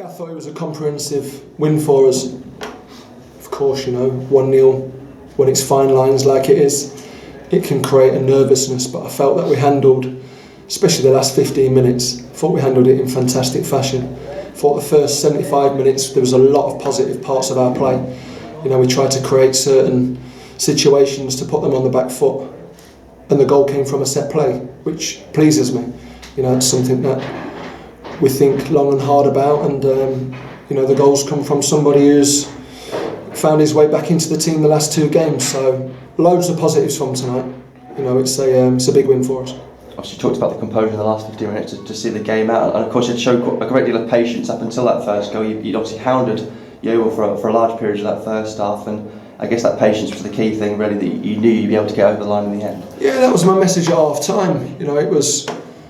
Yeah, I thought it was a comprehensive win for us. Of course, 1-0, when it's fine lines like it is, it can create a nervousness, but I felt that we handled, especially the last 15 minutes, I thought we handled it in fantastic fashion. I thought the first 75 minutes there was a lot of positive parts of our play. We tried to create certain situations to put them on the back foot, and the goal came from a set play, which pleases me. It's something that we think long and hard about, and the goals come from somebody who's found his way back into the team the last 2 games. So loads of positives from tonight. It's a big win for us. Obviously, you talked about the composure in the last 15 minutes to see the game out, and of course, you'd showed a great deal of patience up until that first goal. You'd obviously hounded Yeovil for a large period of that first half, and I guess that patience was the key thing, really, that you knew you'd be able to get over the line in the end. Yeah, that was my message at half time. It was,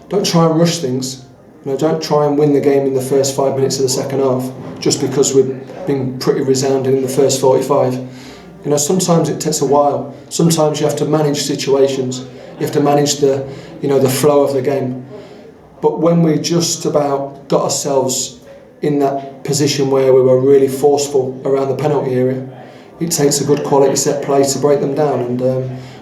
don't try and rush things. Don't try and win the game in the first 5 minutes of the second half, just because we've been pretty resounding in the first 45. Sometimes it takes a while. Sometimes you have to manage situations. You have to manage the flow of the game. But when we just about got ourselves in that position where we were really forceful around the penalty area, it takes a good quality set play to break them down, and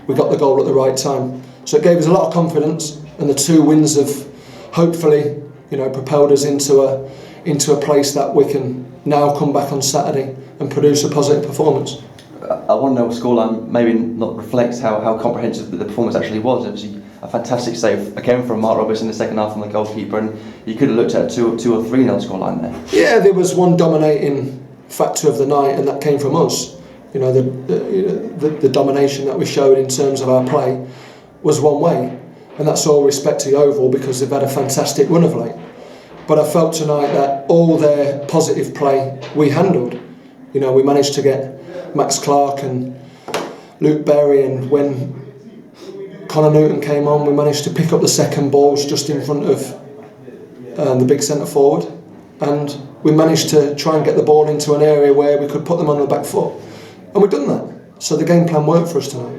we got the goal at the right time. So it gave us a lot of confidence, and the 2 wins have hopefully propelled us into a place that we can now come back on Saturday and produce a positive performance. I want to know what scoreline maybe not reflects how comprehensive the performance actually was. Obviously, a fantastic save again from Mark Roberts in the second half from the goalkeeper, and you could have looked at a 2 or 3-0 scoreline there. Yeah, there was one dominating factor of the night, and that came from us. The domination that we showed in terms of our play was one way, and that's all respect to Yeovil because they've had a fantastic run of late. But I felt tonight that all their positive play we handled. We managed to get Max Clark and Luke Berry, and when Connor Newton came on, we managed to pick up the second balls just in front of the big centre forward, and we managed to try and get the ball into an area where we could put them on the back foot, and we've done that. So the game plan worked for us tonight.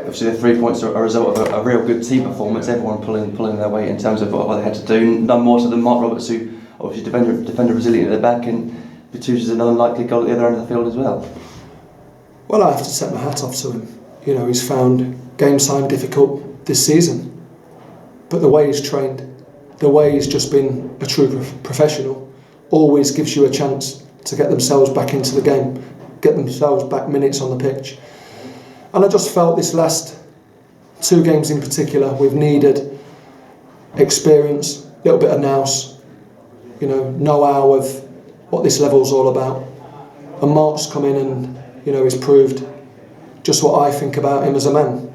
Obviously, the 3 points are a result of a real good team performance. Everyone pulling their weight in terms of what they had to do. None more so than Mark Roberts, who obviously defender resilient at the back, and produces an unlikely goal at the other end of the field as well. Well, I have to take my hat off to him. He's found game time difficult this season, but the way he's trained, the way he's just been a true professional, always gives you a chance to get themselves back into the game, get themselves back minutes on the pitch. And I just felt this last 2 games in particular, we've needed experience, a little bit of nous, know-how of what this level's all about. And Mark's come in and he's proved just what I think about him as a man.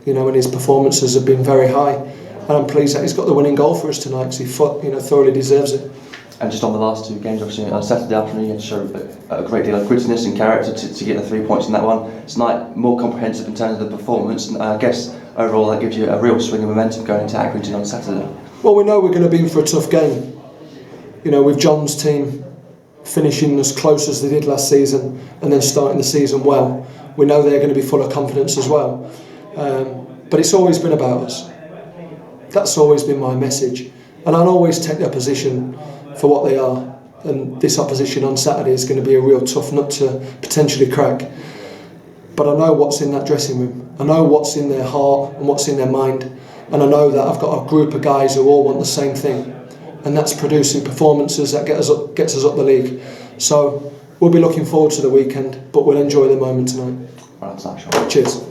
And his performances have been very high. And I'm pleased that he's got the winning goal for us tonight, because he thoroughly deserves it. And just on the last 2 games, obviously on Saturday afternoon, you had to show a great deal of grittiness and character to get the 3 points in that one. Tonight, more comprehensive in terms of the performance, and I guess overall that gives you a real swing of momentum going into Accrington on Saturday. Well, we know we're going to be in for a tough game. With John's team finishing as close as they did last season and then starting the season well, we know they're going to be full of confidence as well. But it's always been about us. That's always been my message, and I'll always take their position for what they are. And this opposition on Saturday is going to be a real tough nut to potentially crack. But I know what's in that dressing room. I know what's in their heart and what's in their mind, and I know that I've got a group of guys who all want the same thing, and that's producing performances that gets us up the league. So we'll be looking forward to the weekend, but we'll enjoy the moment tonight. Right, that's Shaun. Cheers.